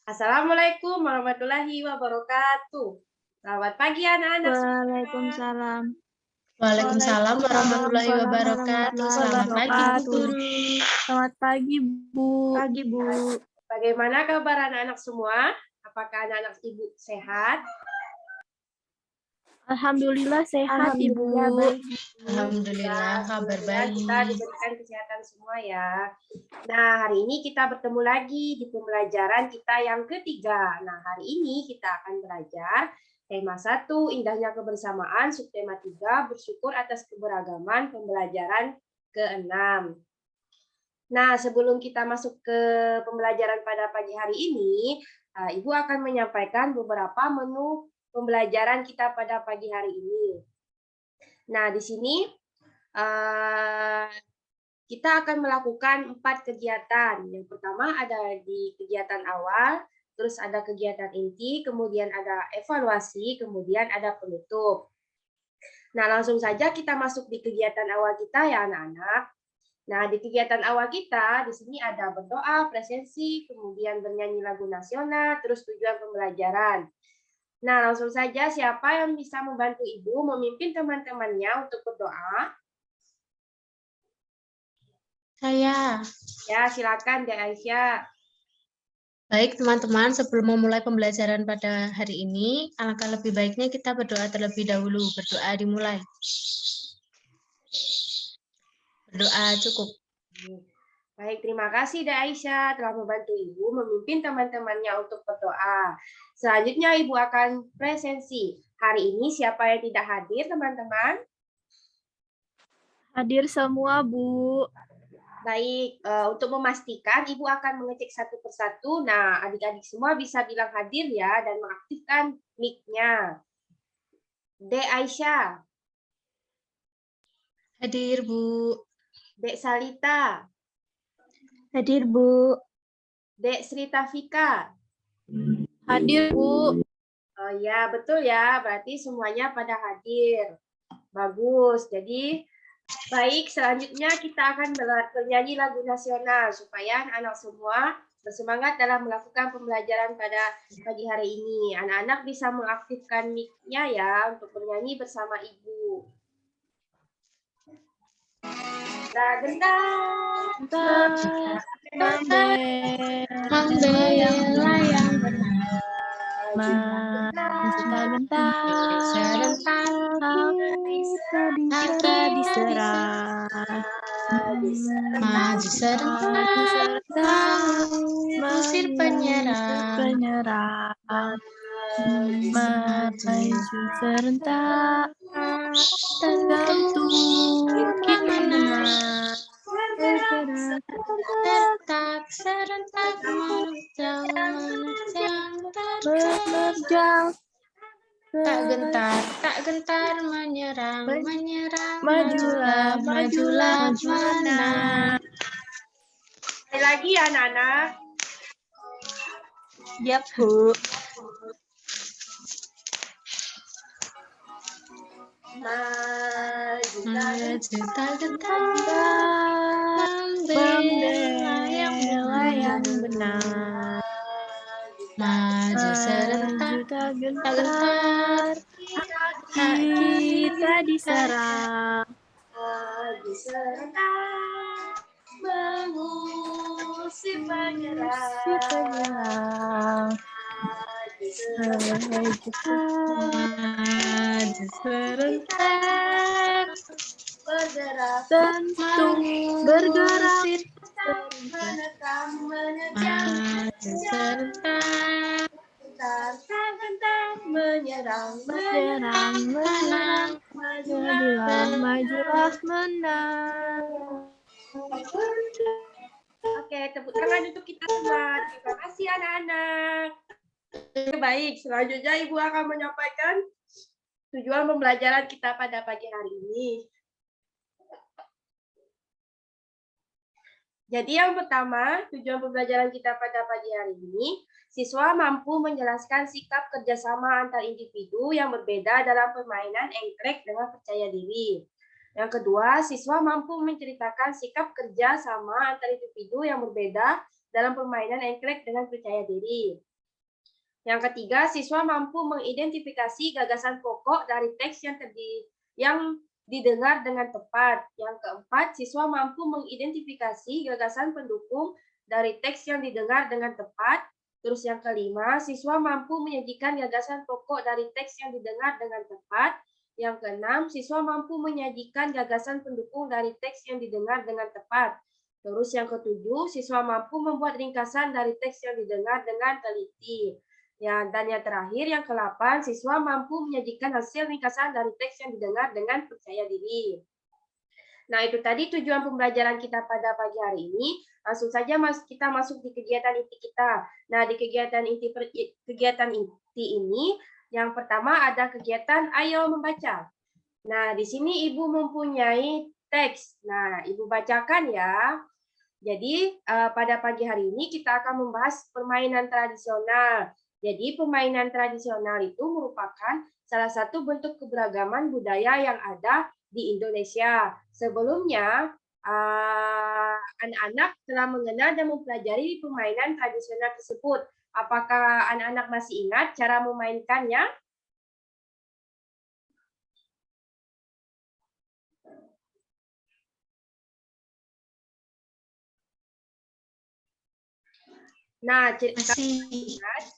Assalamualaikum warahmatullahi wabarakatuh. Selamat pagi anak-anak semua. Waalaikumsalam. Waalaikumsalam warahmatullahi wabarakatuh. Selamat pagi Bu Guru. Selamat pagi, Bu. Pagi Bu. Bagaimana kabar anak-anak semua? Apakah anak-anak Ibu sehat? Alhamdulillah sehat, Ibu. Alhamdulillah kabar baik. Kita diberikan kesehatan semua ya. Nah, hari ini kita bertemu lagi di pembelajaran kita yang ketiga. Nah, hari ini kita akan belajar tema 1, indahnya kebersamaan, subtema 3, bersyukur atas keberagaman, pembelajaran ke-6. Nah, sebelum kita masuk ke pembelajaran pada pagi hari ini, Ibu akan menyampaikan beberapa menu pembelajaran kita pada pagi hari ini. Nah, di sini kita akan melakukan 4 kegiatan. Yang pertama ada di kegiatan awal, terus ada kegiatan inti, kemudian ada evaluasi, kemudian ada penutup. Nah, langsung saja kita masuk di kegiatan awal kita ya anak-anak. Nah, di kegiatan awal kita, di sini ada berdoa, presensi, kemudian bernyanyi lagu nasional, terus tujuan pembelajaran. Nah, langsung saja siapa yang bisa membantu Ibu memimpin teman-temannya untuk berdoa? Saya. Ya, silakan Dek Aisyah. Baik teman-teman, sebelum memulai pembelajaran pada hari ini, alangkah lebih baiknya kita berdoa terlebih dahulu. Berdoa dimulai. Berdoa cukup. Baik, terima kasih Dek Aisyah telah membantu Ibu memimpin teman-temannya untuk berdoa. Selanjutnya Ibu akan presensi. Hari ini siapa yang tidak hadir, teman-teman? Hadir semua, Bu. Baik, untuk memastikan Ibu akan mengecek satu persatu. Nah, adik-adik semua bisa bilang hadir ya dan mengaktifkan mic-nya. Dek Aisyah. Hadir, Bu. Dek Salita. Hadir, Bu. Dek Sri Tafika. Hadir, Bu. Oh ya, betul ya. Berarti semuanya pada hadir. Bagus. Jadi, baik, selanjutnya kita akan bernyanyi lagu nasional supaya anak-anak semua bersemangat dalam melakukan pembelajaran pada pagi hari ini. Anak-anak bisa mengaktifkan mic-nya ya untuk bernyanyi bersama Ibu. Gendang, membela yang benar. Gentar, serentak kita diserang. Maju serentak, usir penyerang. Maju serentak, tergantung kita menang. Serentak menerjang, tak gentar menyerang, majulah, menang. Sekali lagi ya anak-anak. Yap, Bu. Maju tak gentar, membela yang benar. Maju serentak, tak gentar, kita diserang. Maju serentak, mengusir penyerang. maju serentak, tentu bergerak, Menekan, maju serentak, menyerang, majulah, menang. Oke, tepuk tangan untuk kita semua. Terima kasih anak-anak. Baik, selanjutnya Ibu akan menyampaikan tujuan pembelajaran kita pada pagi hari ini. Jadi yang pertama, tujuan pembelajaran kita pada pagi hari ini, siswa mampu menjelaskan sikap kerjasama antar individu yang berbeda dalam permainan engklek dengan percaya diri. Yang kedua, siswa mampu menceritakan sikap kerja sama antar individu yang berbeda dalam permainan engklek dengan percaya diri. Yang ketiga, siswa mampu mengidentifikasi gagasan pokok dari teks yang didengar dengan tepat. Yang keempat, siswa mampu mengidentifikasi gagasan pendukung dari teks yang didengar dengan tepat. Terus yang kelima, siswa mampu menyajikan gagasan pokok dari teks yang didengar dengan tepat. Yang keenam, siswa mampu menyajikan gagasan pendukung dari teks yang didengar dengan tepat. Terus yang ketujuh, siswa mampu membuat ringkasan dari teks yang didengar dengan teliti. Ya, dan yang terakhir, yang ke-8, siswa mampu menyajikan hasil ringkasan dari teks yang didengar dengan percaya diri. Nah, itu tadi tujuan pembelajaran kita pada pagi hari ini. Langsung saja kita masuk di kegiatan inti kita. Nah, di kegiatan inti ini, yang pertama ada kegiatan Ayo Membaca. Nah, di sini Ibu mempunyai teks. Nah, Ibu bacakan ya. Jadi, pada pagi hari ini kita akan membahas permainan tradisional. Jadi, permainan tradisional itu merupakan salah satu bentuk keberagaman budaya yang ada di Indonesia. Sebelumnya, anak-anak telah mengenal dan mempelajari permainan tradisional tersebut. Apakah anak-anak masih ingat cara memainkannya? Nah,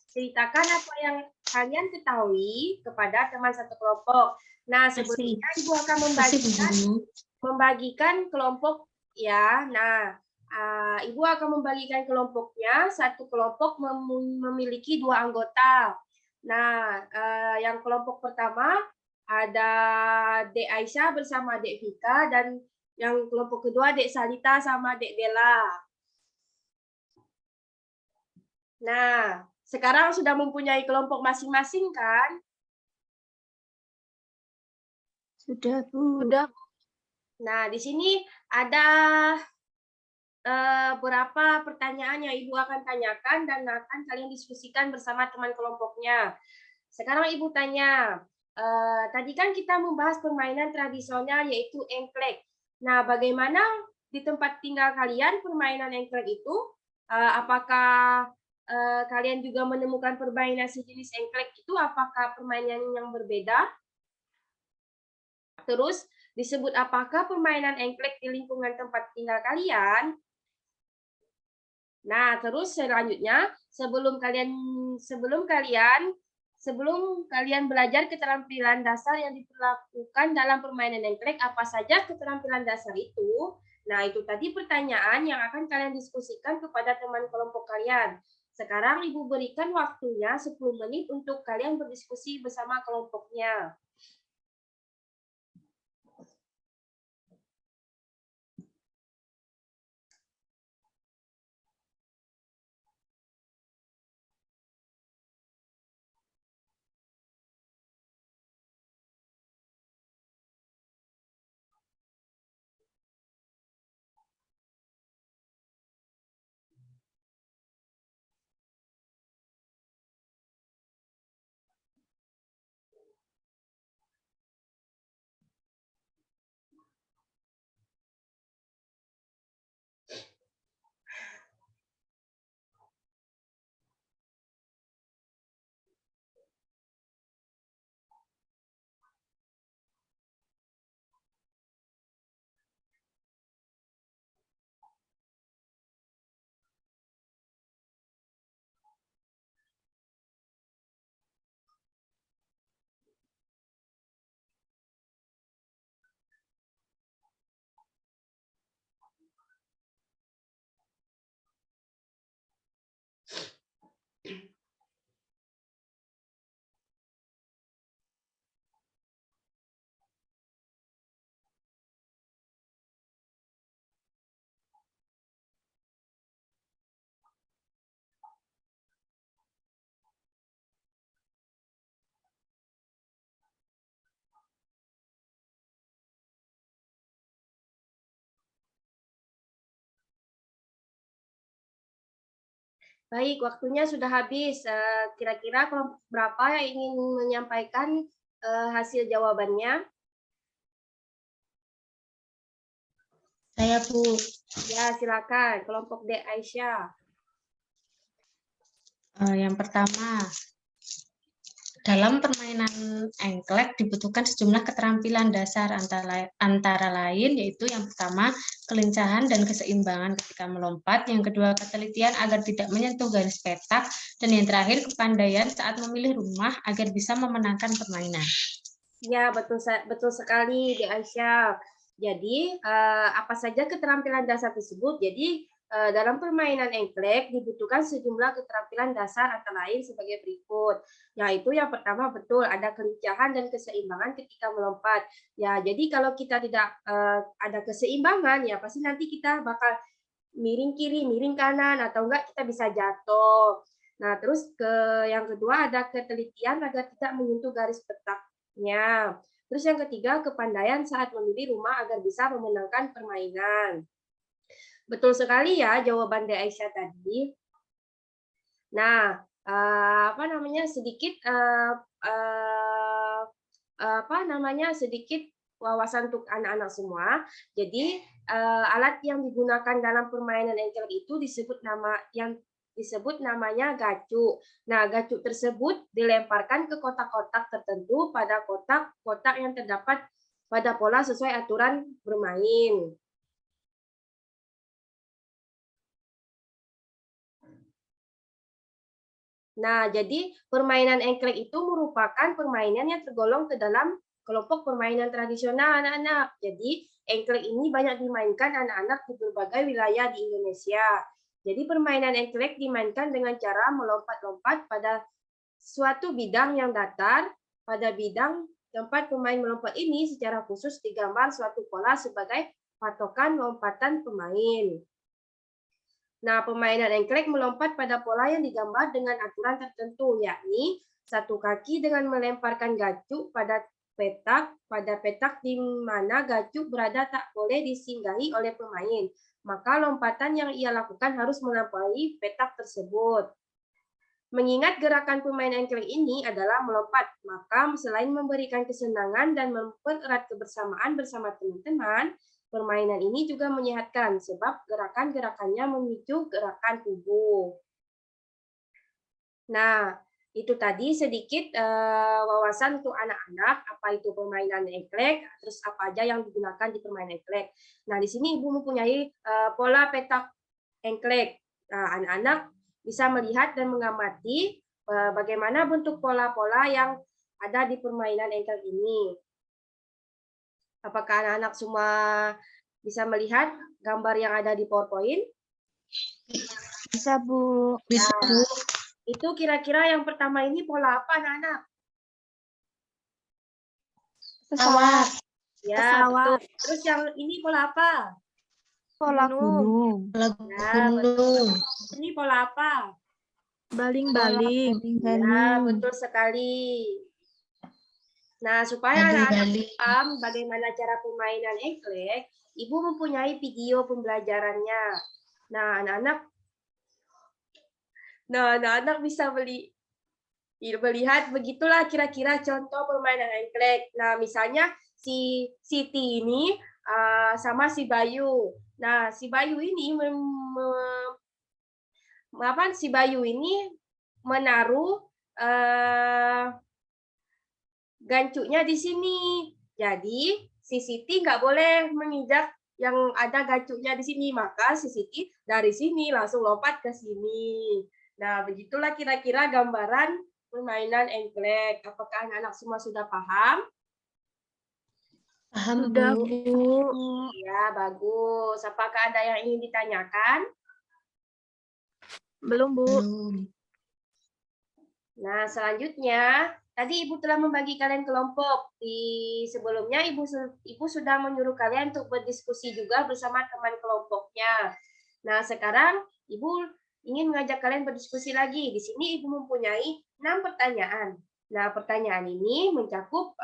ceritakan apa yang kalian ketahui kepada teman satu kelompok. Nah, sebelumnya Ibu akan membagikan kelompok ya. Nah, Ibu akan membagikan kelompoknya. Satu kelompok memiliki 2 anggota. Nah, yang kelompok pertama ada Dek Aisyah bersama Dek Vika, dan yang kelompok kedua Dek Salita sama Dek Bella. Nah, sekarang sudah mempunyai kelompok masing-masing kan? Sudah, Bu. Sudah. Nah, di sini ada beberapa pertanyaan yang Ibu akan tanyakan dan akan kalian diskusikan bersama teman kelompoknya. Sekarang Ibu tanya, tadi kan kita membahas permainan tradisional yaitu engklek. Nah, bagaimana di tempat tinggal kalian permainan engklek itu? Apakah kalian juga menemukan permainan sejenis engklek itu? Apakah permainan yang berbeda? Terus disebut apakah permainan engklek di lingkungan tempat tinggal kalian? Nah, terus selanjutnya sebelum kalian belajar keterampilan dasar yang diperlakukan dalam permainan engklek, apa saja keterampilan dasar itu? Nah, itu tadi pertanyaan yang akan kalian diskusikan kepada teman kelompok kalian. Sekarang Ibu berikan waktunya 10 menit untuk kalian berdiskusi bersama kelompoknya. Baik, waktunya sudah habis. Kira-kira kelompok berapa yang ingin menyampaikan hasil jawabannya? Saya, Bu. Ya, silakan. Kelompok Dek Aisyah. Yang pertama, Dalam permainan engklek dibutuhkan sejumlah keterampilan dasar antara lain yaitu yang pertama kelincahan dan keseimbangan ketika melompat, yang kedua ketelitian agar tidak menyentuh garis petak, dan yang terakhir kepandaian saat memilih rumah agar bisa memenangkan permainan. Ya, betul sekali, Di Aisyah. Jadi, apa saja keterampilan dasar tersebut? Jadi, dalam permainan engklek dibutuhkan sejumlah keterampilan dasar antara lain sebagai berikut. Yaitu yang pertama betul ada kelincahan dan keseimbangan ketika melompat. Ya, jadi kalau kita tidak ada keseimbangan, ya pasti nanti kita bakal miring kiri, miring kanan, atau enggak kita bisa jatuh. Nah, terus yang kedua ada ketelitian agar tidak menyentuh garis petaknya. Terus yang ketiga, kepandaian saat memilih rumah agar bisa memenangkan permainan. Betul sekali ya jawaban De Aisyah tadi. Nah, apa namanya sedikit sedikit wawasan untuk anak-anak semua. Jadi alat yang digunakan dalam permainan engkel itu disebut namanya gacu. Nah, gacu tersebut dilemparkan ke kotak-kotak tertentu pada kotak-kotak yang terdapat pada pola sesuai aturan bermain. Nah, jadi permainan engklek itu merupakan permainan yang tergolong ke dalam kelompok permainan tradisional anak-anak. Jadi, engklek ini banyak dimainkan anak-anak di berbagai wilayah di Indonesia. Jadi, permainan engklek dimainkan dengan cara melompat-lompat pada suatu bidang yang datar. Pada bidang tempat pemain melompat ini secara khusus digambar suatu pola sebagai patokan lompatan pemain. Nah, permainan engklek melompat pada pola yang digambar dengan aturan tertentu, yakni satu kaki dengan melemparkan gacu pada petak di mana gacu berada tak boleh disinggahi oleh pemain. Maka lompatan yang ia lakukan harus melampaui petak tersebut. Mengingat gerakan pemain engklek ini adalah melompat, maka selain memberikan kesenangan dan mempererat kebersamaan bersama teman-teman, permainan ini juga menyehatkan sebab gerakan-gerakannya memicu gerakan tubuh. Nah, itu tadi sedikit wawasan untuk anak-anak, apa itu permainan engklek, terus apa aja yang digunakan di permainan engklek. Nah, di sini Ibu mempunyai pola petak engklek. Nah, anak-anak bisa melihat dan mengamati bagaimana bentuk pola-pola yang ada di permainan engklek ini. Apakah anak-anak semua bisa melihat gambar yang ada di PowerPoint? Bisa, Bu. Bisa, Bu. Itu kira-kira yang pertama ini pola apa, anak-anak? Pesawat. Ya, Pesawat. betul. Terus yang ini pola apa? Pola gunung. Pola Ya, betul. gunung. Ini pola apa? Baling-baling. Ya, betul sekali. Nah, supaya anak-anak paham bagaimana cara permainan engklek, Ibu mempunyai video pembelajarannya. Nah, anak-anak bisa melihat begitulah kira-kira contoh permainan engklek. Nah, misalnya si Siti ini sama si Bayu. Nah, si Bayu ini menaruh gancunya di sini. Jadi, si Siti nggak boleh menginjak yang ada gancunya di sini. Maka si Siti dari sini langsung lompat ke sini. Nah, begitulah kira-kira gambaran permainan engklek. Apakah anak-anak semua sudah paham? Paham, Sudah, Bu. Bu. Ya, bagus. Apakah ada yang ingin ditanyakan? Belum, Bu. Belum. Nah, selanjutnya, tadi Ibu telah membagi kalian kelompok. Sebelumnya Ibu sudah menyuruh kalian untuk berdiskusi juga bersama teman kelompoknya. Nah, sekarang Ibu ingin mengajak kalian berdiskusi lagi. Di sini Ibu mempunyai 6 pertanyaan. Nah, pertanyaan ini mencakup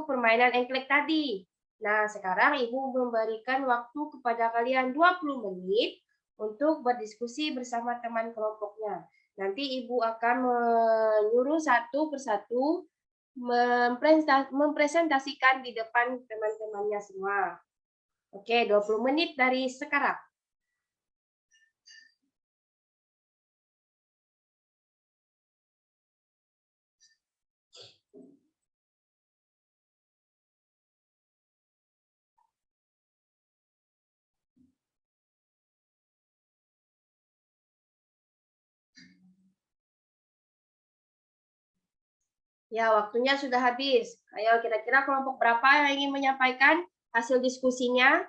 permainan engklek tadi. Nah, sekarang Ibu memberikan waktu kepada kalian 20 menit untuk berdiskusi bersama teman kelompoknya. Nanti Ibu akan menyuruh satu persatu mempresentasikan di depan teman-temannya semua. Oke, 20 menit dari sekarang. Ya, waktunya sudah habis. Ayo, kira-kira kelompok berapa yang ingin menyampaikan hasil diskusinya?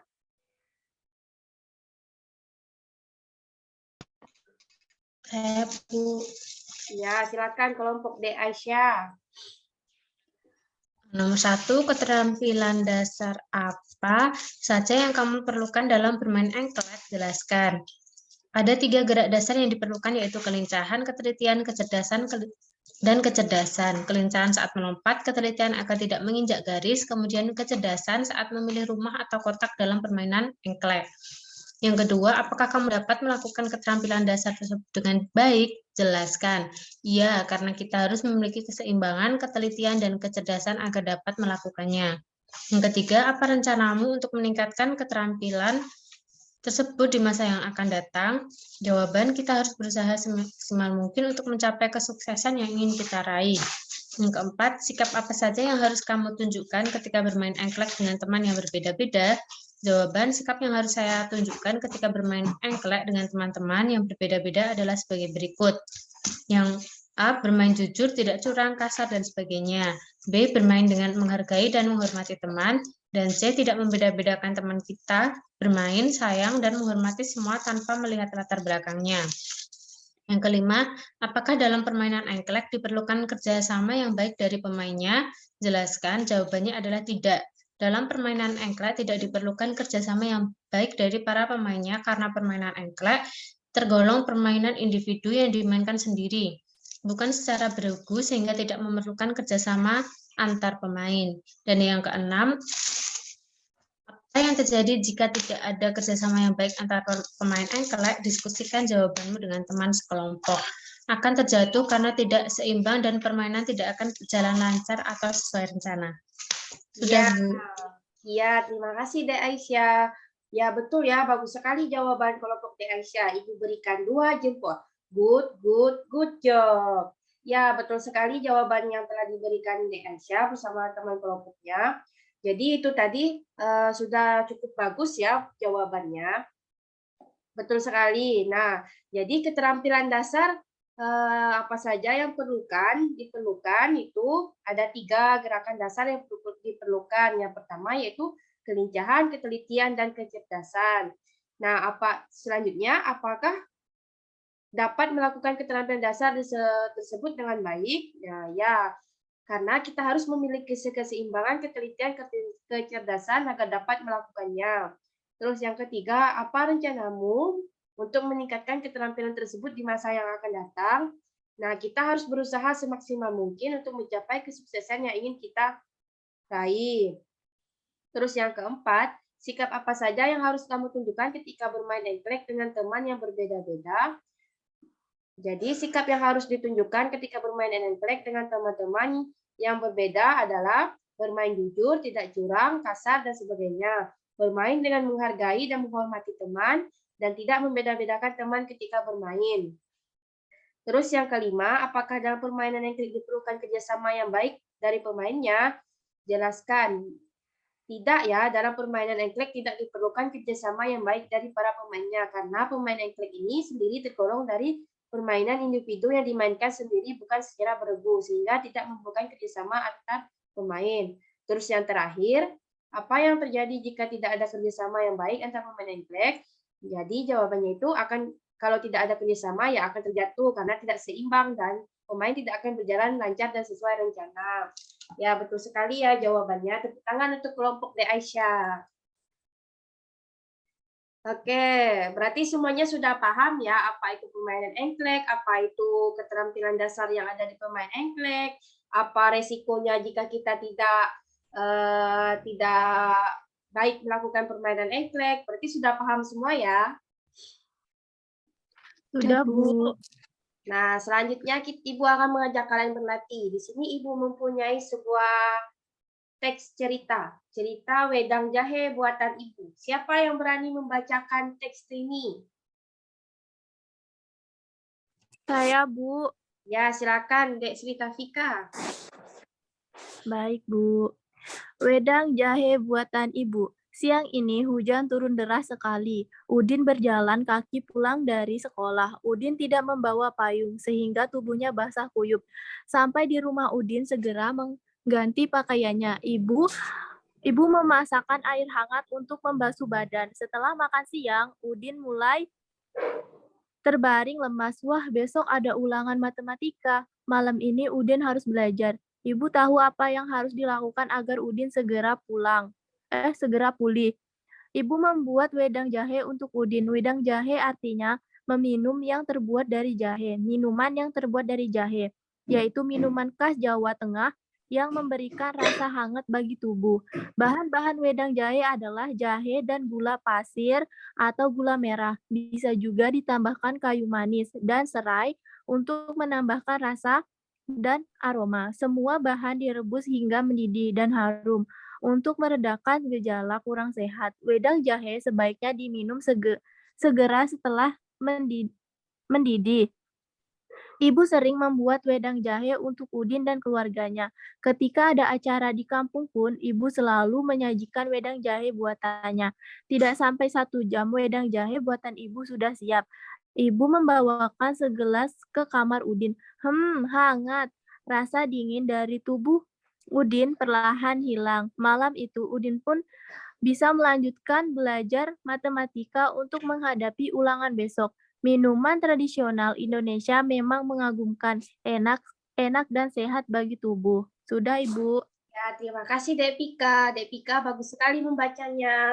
Saya, Bu. Ya, silakan kelompok D. Aisyah. Nomor 1, keterampilan dasar apa saja yang kamu perlukan dalam bermain engklek? Jelaskan. Ada 3 gerak dasar yang diperlukan, yaitu kelincahan, ketelitian, kecerdasan, dan kecerdasan. Kelincahan saat melompat, ketelitian agar tidak menginjak garis, kemudian kecerdasan saat memilih rumah atau kotak dalam permainan engklek. Yang kedua, apakah kamu dapat melakukan keterampilan dasar tersebut dengan baik? Jelaskan. Iya, karena kita harus memiliki keseimbangan, ketelitian, dan kecerdasan agar dapat melakukannya. Yang ketiga, apa rencanamu untuk meningkatkan keterampilan tersebut di masa yang akan datang? Jawaban, kita harus berusaha semaksimal mungkin untuk mencapai kesuksesan yang ingin kita raih. Yang keempat, sikap apa saja yang harus kamu tunjukkan ketika bermain engklek dengan teman yang berbeda-beda? Jawaban, sikap yang harus saya tunjukkan ketika bermain engklek dengan teman-teman yang berbeda-beda adalah sebagai berikut. Yang A, bermain jujur, tidak curang, kasar, dan sebagainya. B, bermain dengan menghargai dan menghormati teman. Dan C, tidak membeda-bedakan teman kita, bermain, sayang, dan menghormati semua tanpa melihat latar belakangnya. Yang kelima, apakah dalam permainan engklek diperlukan kerjasama yang baik dari pemainnya? Jelaskan. Jawabannya adalah tidak. Dalam permainan engklek tidak diperlukan kerjasama yang baik dari para pemainnya karena permainan engklek tergolong permainan individu yang dimainkan sendiri, bukan secara beregu sehingga tidak memerlukan kerjasama antar pemain. Dan yang keenam, apa yang terjadi jika tidak ada kerjasama yang baik antara pemain engklek? Diskusikan jawabanmu dengan teman sekelompok. Akan terjatuh karena tidak seimbang dan permainan tidak akan berjalan lancar atau sesuai rencana. Sudah, Ya, Bu. ya, terima kasih Dek Aisyah. Ya, betul ya, bagus sekali jawaban kelompok Dek Aisyah. Ibu berikan 2 jempol. Good, good, good job. Ya, betul sekali jawaban yang telah diberikan Dek Aisyah bersama teman kelompoknya. Jadi itu tadi sudah cukup bagus ya jawabannya. Betul sekali. Nah, jadi keterampilan dasar apa saja yang diperlukan itu ada 3 gerakan dasar yang diperlukan. Yang pertama yaitu kelincahan, ketelitian, dan kecerdasan. Nah, selanjutnya apakah dapat melakukan keterampilan dasar tersebut dengan baik? Nah, ya, karena kita harus memiliki keseimbangan, ketelitian, kecerdasan agar dapat melakukannya. Terus yang ketiga, apa rencanamu untuk meningkatkan keterampilan tersebut di masa yang akan datang? Nah, kita harus berusaha semaksimal mungkin untuk mencapai kesuksesan yang ingin kita raih. Terus yang keempat, sikap apa saja yang harus kamu tunjukkan ketika bermain engklek dengan teman yang berbeda-beda? Jadi sikap yang harus ditunjukkan ketika bermain engklek dengan teman-teman yang berbeda adalah bermain jujur, tidak curang, kasar, dan sebagainya. Bermain dengan menghargai dan menghormati teman, dan tidak membeda-bedakan teman ketika bermain. Terus yang kelima, apakah dalam permainan yang diperlukan kerjasama yang baik dari pemainnya? Jelaskan. Tidak ya, dalam permainan engklek tidak diperlukan kerjasama yang baik dari para pemainnya, karena pemain engklek ini sendiri tergolong dari permainan individu yang dimainkan sendiri bukan secara beregu, sehingga tidak memerlukan kerjasama antar pemain. Terus yang terakhir, apa yang terjadi jika tidak ada kerjasama yang baik antar pemain engklek? Jadi jawabannya itu kalau tidak ada kerjasama ya akan terjatuh karena tidak seimbang dan pemain tidak akan berjalan lancar dan sesuai rencana. Ya, betul sekali ya jawabannya. Tepuk tangan untuk kelompok D. Aisyah. Oke, berarti semuanya sudah paham ya apa itu permainan engklek, apa itu keterampilan dasar yang ada di pemain engklek, apa resikonya jika kita tidak baik melakukan permainan engklek. Berarti sudah paham semua ya? Sudah, Bu. Nah, selanjutnya Ibu akan mengajak kalian berlatih. Di sini Ibu mempunyai sebuah teks cerita. Cerita Wedang Jahe buatan Ibu. Siapa yang berani membacakan teks ini? Saya, Bu. Ya, silakan Dek Sri Tafika. Baik, Bu. Wedang jahe buatan Ibu. Siang ini hujan turun deras sekali. Udin berjalan kaki pulang dari sekolah. Udin tidak membawa payung sehingga tubuhnya basah kuyup. Sampai di rumah Udin segera mengganti pakaiannya. Ibu memasakkan air hangat untuk membasuh badan. Setelah makan siang, Udin mulai terbaring lemas. Wah, besok ada ulangan matematika. Malam ini Udin harus belajar. Ibu tahu apa yang harus dilakukan agar Udin segera pulih. Ibu membuat wedang jahe untuk Udin. Wedang jahe artinya meminum yang terbuat dari jahe. Minuman yang terbuat dari jahe, yaitu minuman khas Jawa Tengah yang memberikan rasa hangat bagi tubuh. Bahan-bahan wedang jahe adalah jahe dan gula pasir atau gula merah. Bisa juga ditambahkan kayu manis dan serai untuk menambahkan rasa dan aroma. Semua bahan direbus hingga mendidih dan harum. Untuk meredakan gejala kurang sehat, wedang jahe sebaiknya diminum segera setelah mendidih. Ibu sering membuat wedang jahe untuk Udin dan keluarganya. Ketika ada acara di kampung pun, ibu selalu menyajikan wedang jahe buatannya. Tidak sampai 1 jam, wedang jahe buatan ibu sudah siap. Ibu membawakan segelas ke kamar Udin. Hangat. Rasa dingin dari tubuh Udin perlahan hilang. Malam itu Udin pun bisa melanjutkan belajar matematika untuk menghadapi ulangan besok. Minuman tradisional Indonesia memang mengagumkan, enak dan sehat bagi tubuh. Sudah, Ibu. Ya, terima kasih Dek Pika. Dek Pika bagus sekali membacanya.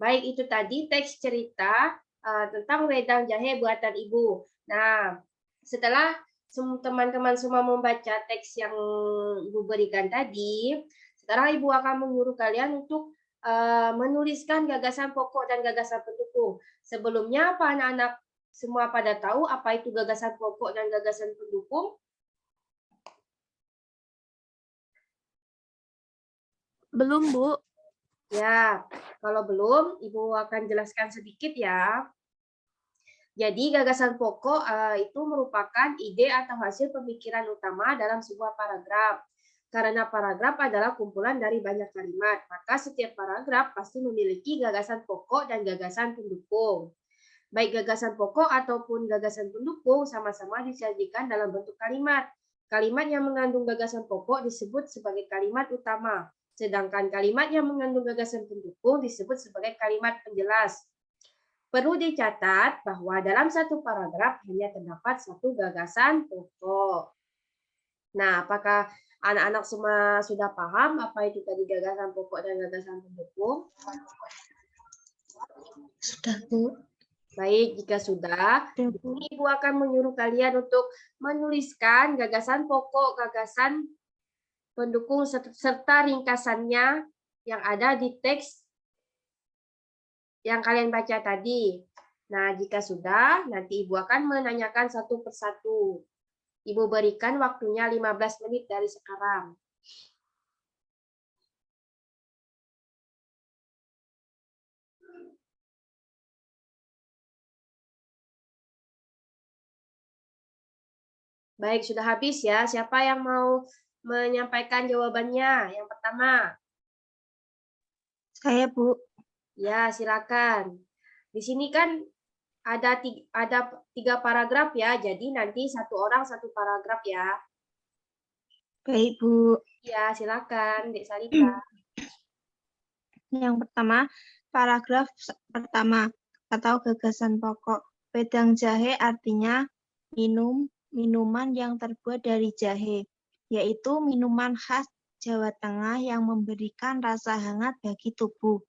Baik, itu tadi teks cerita tentang wedang jahe buatan Ibu. Nah, setelah teman-teman semua membaca teks yang Ibu berikan tadi, sekarang Ibu akan menyuruh kalian untuk menuliskan gagasan pokok dan gagasan pendukung. Sebelumnya, apa anak-anak semua pada tahu apa itu gagasan pokok dan gagasan pendukung? Belum, Bu. Ya, kalau belum, Ibu akan jelaskan sedikit ya. Jadi gagasan pokok itu merupakan ide atau hasil pemikiran utama dalam sebuah paragraf. Karena paragraf adalah kumpulan dari banyak kalimat, maka setiap paragraf pasti memiliki gagasan pokok dan gagasan pendukung. Baik gagasan pokok ataupun gagasan pendukung sama-sama disajikan dalam bentuk kalimat. Kalimat yang mengandung gagasan pokok disebut sebagai kalimat utama, sedangkan kalimat yang mengandung gagasan pendukung disebut sebagai kalimat penjelas. Perlu dicatat bahwa dalam satu paragraf hanya terdapat satu gagasan pokok. Nah, apakah anak-anak semua sudah paham apa itu tadi gagasan pokok dan gagasan pendukung? Sudah, Bu. Baik, jika sudah, Ibu akan menyuruh kalian untuk menuliskan gagasan pokok, gagasan pendukung, serta ringkasannya yang ada di teks yang kalian baca tadi. Nah, jika sudah, nanti Ibu akan menanyakan satu persatu. Ibu berikan waktunya 15 menit dari sekarang. Baik, sudah habis ya. Siapa yang mau menyampaikan jawabannya? Yang pertama. Saya, Bu. Ya, silakan. Di sini kan ada 3 paragraf ya, jadi nanti satu orang satu paragraf ya. Baik, Bu. Ya, silakan, Dek Salika. Yang pertama, paragraf pertama atau gagasan pokok. Wedang jahe artinya minuman yang terbuat dari jahe, yaitu minuman khas Jawa Tengah yang memberikan rasa hangat bagi tubuh.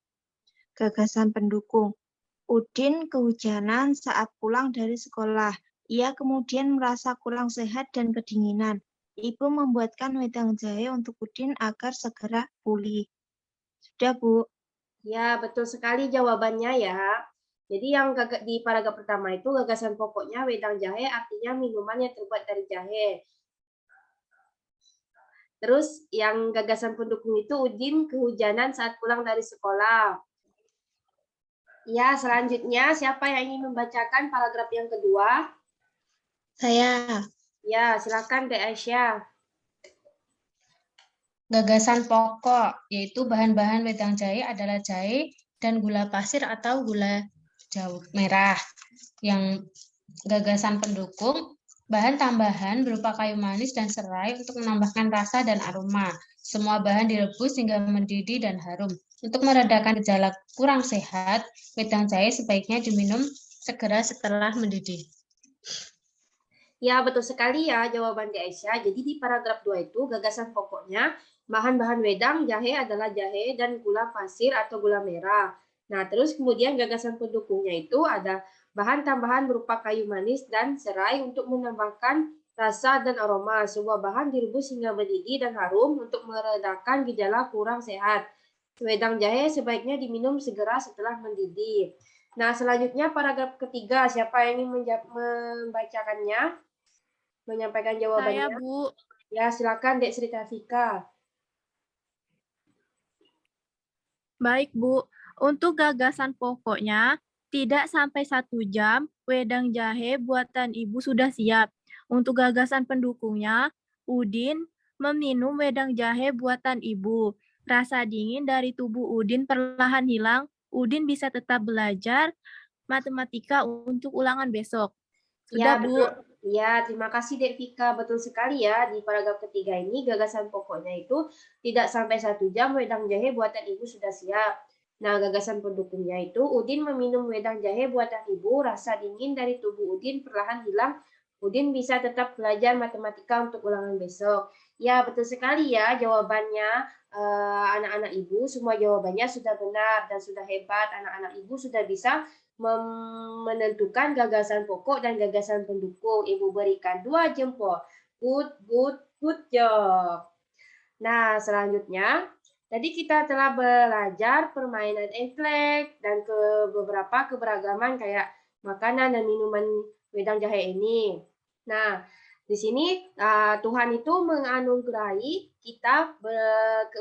Gagasan pendukung. Udin kehujanan saat pulang dari sekolah. Ia kemudian merasa kurang sehat dan kedinginan. Ibu membuatkan wedang jahe untuk Udin agar segera pulih. Sudah, Bu. Ya, betul sekali jawabannya ya. Jadi yang di paragraf pertama itu gagasan pokoknya wedang jahe artinya minuman yang terbuat dari jahe. Terus yang gagasan pendukung itu Udin kehujanan saat pulang dari sekolah. Ya, selanjutnya siapa yang ingin membacakan paragraf yang kedua? Saya. Ya, silakan Dek Aisyah. Gagasan pokok, yaitu bahan-bahan wedang jahe adalah jahe dan gula pasir atau gula jawa merah. Yang gagasan pendukung, bahan tambahan berupa kayu manis dan serai untuk menambahkan rasa dan aroma. Semua bahan direbus hingga mendidih dan harum. Untuk meredakan gejala kurang sehat, wedang jahe sebaiknya diminum segera setelah mendidih. Ya, betul sekali ya jawaban Dek Aisyah. Jadi di paragraf 2 itu gagasan pokoknya bahan-bahan wedang jahe adalah jahe dan gula pasir atau gula merah. Nah, terus kemudian gagasan pendukungnya itu ada bahan tambahan berupa kayu manis dan serai untuk menambahkan rasa dan aroma. Semua bahan direbus hingga mendidih dan harum untuk meredakan gejala kurang sehat. Wedang jahe sebaiknya diminum segera setelah mendidih. Nah, selanjutnya paragraf ketiga. Siapa yang ingin membacakannya? Menyampaikan Saya, jawabannya? Bu. Ya, silakan Dek Sri Tafika. Baik, Bu. Untuk gagasan pokoknya, tidak sampai 1 jam, wedang jahe buatan Ibu sudah siap. Untuk gagasan pendukungnya, Udin meminum wedang jahe buatan Ibu. Rasa dingin dari tubuh Udin perlahan hilang. Udin bisa tetap belajar matematika untuk ulangan besok. Ya, Sudah, Bu. betul. Ya, terima kasih Dek Vika. Betul sekali ya, di paragraf ketiga ini gagasan pokoknya itu tidak sampai 1 jam wedang jahe buatan Ibu sudah siap. Nah, gagasan pendukungnya itu Udin meminum wedang jahe buatan Ibu, rasa dingin dari tubuh Udin perlahan hilang. Udin bisa tetap belajar matematika untuk ulangan besok. Ya, betul sekali ya jawabannya anak-anak Ibu. Semua jawabannya sudah benar dan sudah hebat. Anak-anak Ibu sudah bisa menentukan gagasan pokok dan gagasan pendukung. Ibu berikan 2 jempol. Good, good, good job. Nah, selanjutnya, tadi kita telah belajar permainan engklek dan beberapa keberagaman kayak makanan dan minuman wedang jahe ini. Nah, di sini Tuhan itu menganugerahi kita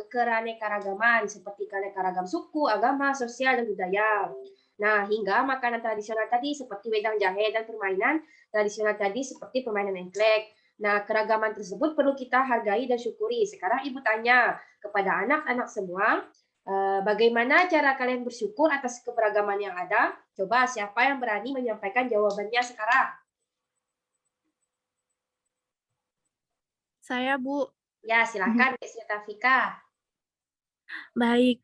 keanekaragaman seperti keanekaragam suku, agama, sosial, dan budaya. Nah, hingga makanan tradisional tadi seperti wedang jahe dan permainan tradisional tadi seperti permainan engklek. Nah, keragaman tersebut perlu kita hargai dan syukuri. Sekarang Ibu tanya kepada anak-anak semua, bagaimana cara kalian bersyukur atas keberagaman yang ada? Coba siapa yang berani menyampaikan jawabannya sekarang? Saya, Bu. Ya, silakan Dek Sri Tafika. Baik,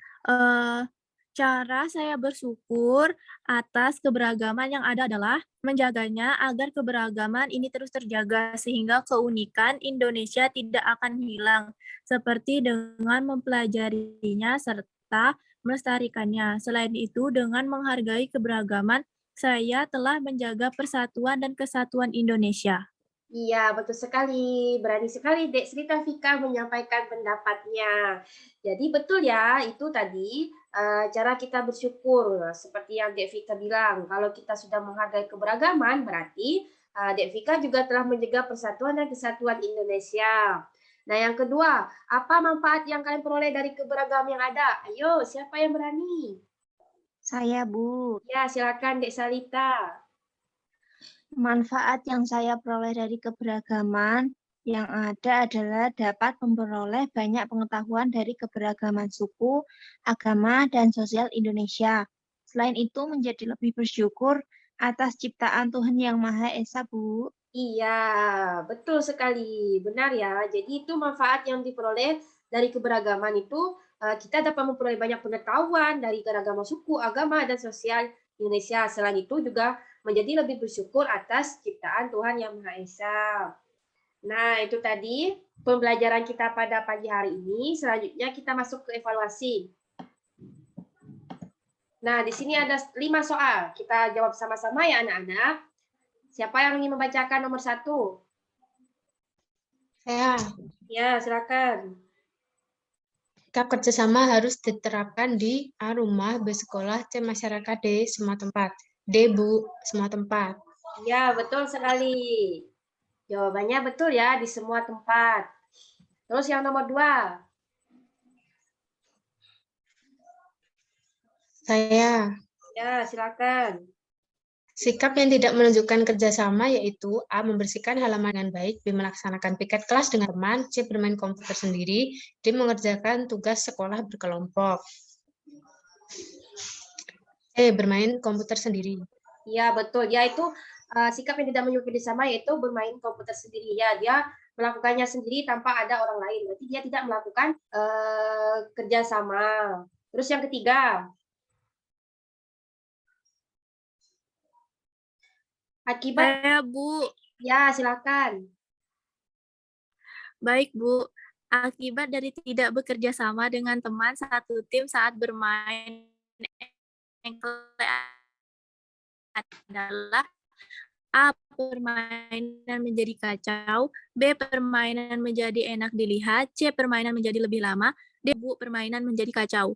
cara saya bersyukur atas keberagaman yang ada adalah menjaganya agar keberagaman ini terus terjaga sehingga keunikan Indonesia tidak akan hilang, seperti dengan mempelajarinya serta melestarikannya. Selain itu, dengan menghargai keberagaman, saya telah menjaga persatuan dan kesatuan Indonesia. Iya, betul sekali. Berani sekali Dek Sri Tafika menyampaikan pendapatnya. Jadi betul ya, itu tadi cara kita bersyukur. Seperti yang Dek Vika bilang, kalau kita sudah menghargai keberagaman, berarti Dek Vika juga telah menjaga persatuan dan kesatuan Indonesia. Nah, yang kedua, apa manfaat yang kalian peroleh dari keberagaman yang ada? Ayo, siapa yang berani? Saya, Bu. Ya, silakan Dek Salita. Manfaat yang saya peroleh dari keberagaman yang ada adalah dapat memperoleh banyak pengetahuan dari keberagaman suku, agama, dan sosial Indonesia. Selain itu, menjadi lebih bersyukur atas ciptaan Tuhan Yang Maha Esa, Bu. Iya, betul sekali. Benar ya. Jadi itu manfaat yang diperoleh dari keberagaman itu kita dapat memperoleh banyak pengetahuan dari keragaman suku, agama, dan sosial Indonesia. Selain itu juga menjadi lebih bersyukur atas ciptaan Tuhan Yang Maha Esa. Nah, itu tadi pembelajaran kita pada pagi hari ini. Selanjutnya kita masuk ke evaluasi. Nah, di sini ada 5 soal. Kita jawab sama-sama ya anak-anak. Siapa yang ingin membacakan nomor 1? Saya, Ya, silakan. sikap kerjasama harus diterapkan di A. Rumah, B. Sekolah, C. Masyarakat, D. Semua tempat. D. Bu, semua tempat. Ya, betul sekali. Jawabannya betul ya, di semua tempat. Terus yang nomor 2. Saya, Ya, silakan. Sikap yang tidak menunjukkan kerjasama yaitu A. Membersihkan halaman dengan baik, B. Melaksanakan piket kelas dengan teman, C. Bermain komputer sendiri, D. Mengerjakan tugas sekolah berkelompok. C. Bermain komputer sendiri. Ya, betul. Yaitu sikap yang tidak menunjukkan kerjasama yaitu bermain komputer sendiri. Ya, dia melakukannya sendiri tanpa ada orang lain. Berarti dia tidak melakukan kerjasama. Terus yang ketiga, akibat. Saya, Bu. Ya, silakan. Baik, Bu. Akibat dari tidak bekerja sama dengan teman satu tim saat bermain adalah A. Permainan menjadi kacau, B. Permainan menjadi enak dilihat, C. Permainan menjadi lebih lama, D. Bu. Permainan menjadi kacau.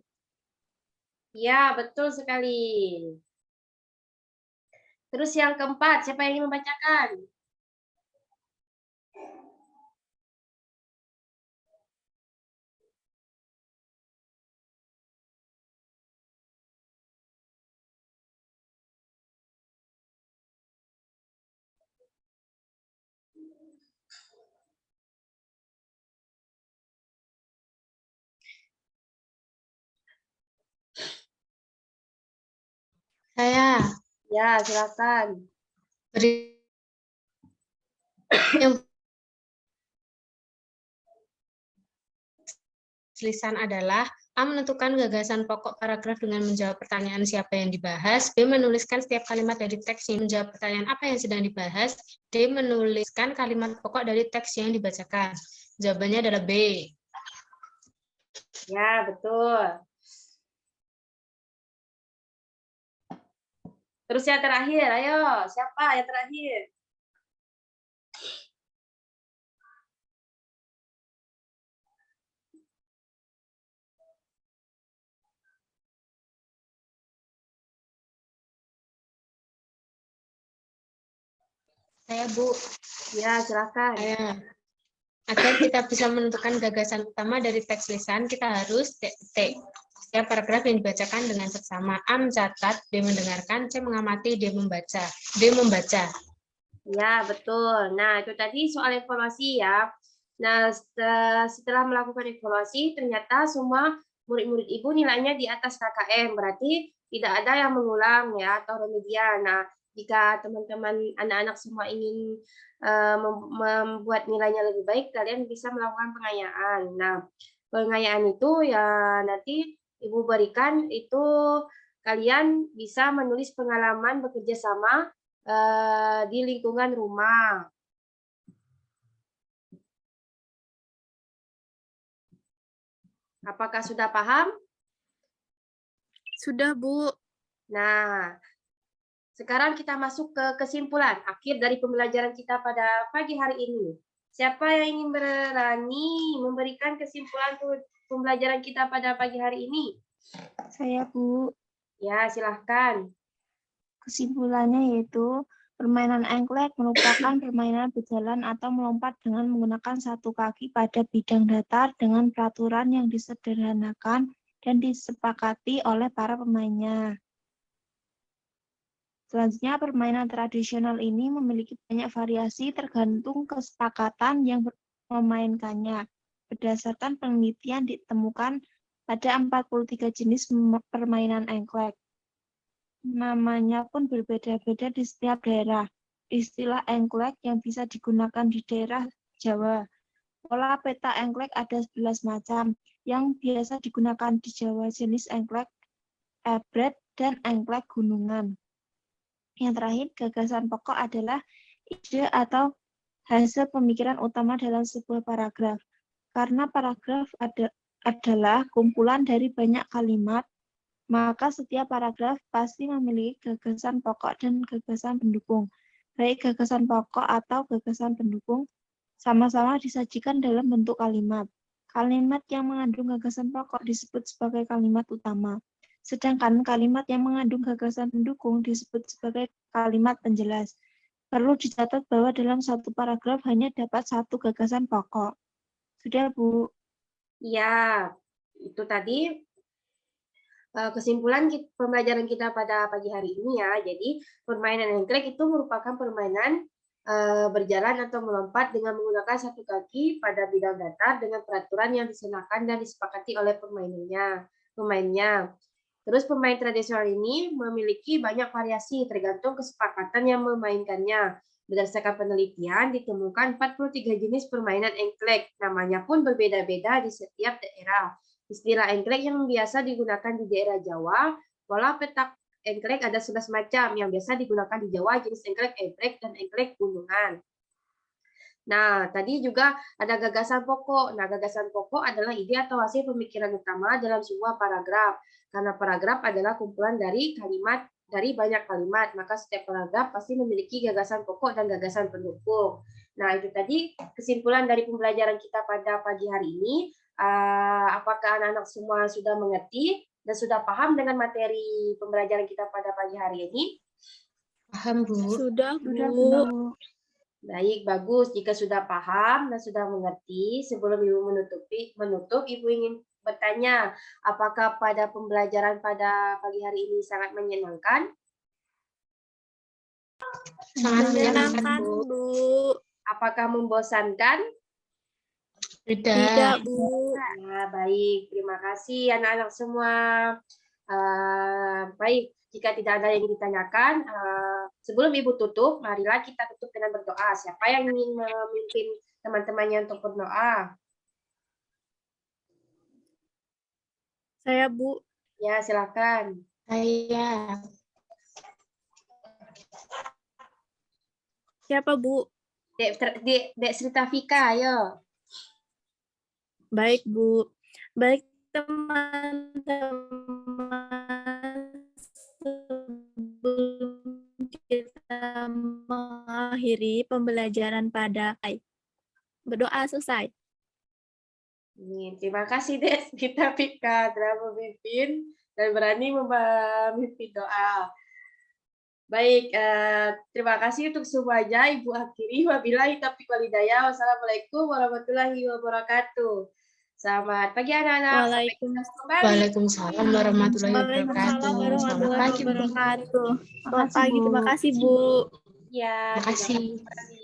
Ya, betul sekali. Terus yang keempat, siapa yang ingin membacakan? Saya. Ya, silakan. Yang tulisan adalah A. Menentukan gagasan pokok paragraf dengan menjawab pertanyaan siapa yang dibahas, B. Menuliskan setiap kalimat dari teks yang menjawab pertanyaan apa yang sedang dibahas, D. Menuliskan kalimat pokok dari teks yang dibacakan. Jawabannya adalah B. Ya, betul. Terus yang terakhir, ayo, siapa yang terakhir? Saya, Bu. Ya, silakan. Agar kita bisa menentukan gagasan utama dari teks lisan, kita harus setiap paragraf yang dibacakan dengan seksama. A. Mencatat, B. Mendengarkan, C. Mengamati, D. Membaca. Ya, betul. Nah, itu tadi soal evaluasi ya. Nah, setelah melakukan evaluasi, ternyata semua murid-murid Ibu nilainya di atas KKM. Berarti tidak ada yang mengulang ya atau remedial. Nah, jika teman-teman anak-anak semua ingin membuat nilainya lebih baik, kalian bisa melakukan pengayaan. Nah, pengayaan itu ya nanti Ibu berikan itu kalian bisa menulis pengalaman bekerja sama di lingkungan rumah. Apakah sudah paham? Sudah, Bu. Nah, sekarang kita masuk ke kesimpulan akhir dari pembelajaran kita pada pagi hari ini. Siapa yang ingin berani memberikan kesimpulan pembelajaran kita pada pagi hari ini? Saya, Bu. Ya, silahkan. Kesimpulannya yaitu permainan engklek merupakan permainan berjalan atau melompat dengan menggunakan satu kaki pada bidang datar dengan peraturan yang disederhanakan dan disepakati oleh para pemainnya. Selanjutnya, permainan tradisional ini memiliki banyak variasi tergantung kesepakatan yang memainkannya. Berdasarkan penelitian ditemukan ada 43 jenis permainan engklek. Namanya pun berbeda-beda di setiap daerah. Istilah engklek yang bisa digunakan di daerah Jawa. Pola peta engklek ada 11 macam. Yang biasa digunakan di Jawa jenis engklek ebret dan engklek gunungan. Yang terakhir, gagasan pokok adalah ide atau hasil pemikiran utama dalam sebuah paragraf. Karena paragraf adalah kumpulan dari banyak kalimat, maka setiap paragraf pasti memiliki gagasan pokok dan gagasan pendukung. Baik gagasan pokok atau gagasan pendukung sama-sama disajikan dalam bentuk kalimat. Kalimat yang mengandung gagasan pokok disebut sebagai kalimat utama. Sedangkan kalimat yang mengandung gagasan pendukung disebut sebagai kalimat penjelas. Perlu dicatat bahwa dalam satu paragraf hanya dapat satu gagasan pokok. Sudah, Bu? Ya, itu tadi kesimpulan pembelajaran kita pada pagi hari ini ya. Jadi permainan engklek itu merupakan permainan berjalan atau melompat dengan menggunakan satu kaki pada bidang datar dengan peraturan yang disenakan dan disepakati oleh pemainnya. Terus pemain tradisional ini memiliki banyak variasi tergantung kesepakatan yang memainkannya. Berdasarkan penelitian, ditemukan 43 jenis permainan engklek. Namanya pun berbeda-beda di setiap daerah. Istilah engklek yang biasa digunakan di daerah Jawa, pola petak engklek ada 11 macam yang biasa digunakan di Jawa, jenis engklek ebrek dan engklek gunungan. Nah, tadi juga ada gagasan pokok. Nah, gagasan pokok adalah ide atau hasil pemikiran utama dalam sebuah paragraf. Karena paragraf adalah kumpulan dari banyak kalimat, maka setiap paragraf pasti memiliki gagasan pokok dan gagasan pendukung. Nah, itu tadi kesimpulan dari pembelajaran kita pada pagi hari ini. Apakah anak-anak semua sudah mengerti dan sudah paham dengan materi pembelajaran kita pada pagi hari ini? Paham, Bu. Sudah, Sudah, Bu. Bu. Baik, bagus. Jika sudah paham dan sudah mengerti, sebelum Ibu menutup, Ibu ingin bertanya, apakah pada pembelajaran pada pagi hari ini sangat menyenangkan? Sangat Menyenangkan, Bu. Bu. Apakah membosankan? Tidak, Bu. Ya, baik. Terima kasih anak-anak semua. Baik, jika tidak ada yang ditanyakan, sebelum Ibu tutup, marilah kita tutup dengan berdoa. Siapa yang ingin memimpin teman-temannya untuk berdoa? Saya, Bu. Ya, silakan. Saya. Siapa, Bu? Dek Sri Tafika, ayo. Baik, Bu. Baik, teman-teman. Sebelum kita mengakhiri pembelajaran pada berdoa selesai. Terima kasih Dek Sri Tafika telah memimpin dan berani memimpin doa. Baik, terima kasih untuk semuanya. Ibu akhiri. Wabillahi taufiq wal hidayah. Wassalamualaikum warahmatullahi wabarakatuh. Selamat pagi anak-anak. Sampai ketemu kembali. Waalaikumsalam warahmatullahi wabarakatuh. Waalaikumsalam Selamat warahmatullahi pagi, Bu. wabarakatuh. Selamat Makasih, pagi, Bu. terima kasih, Bu. Ya, Terima kasih. terima kasih.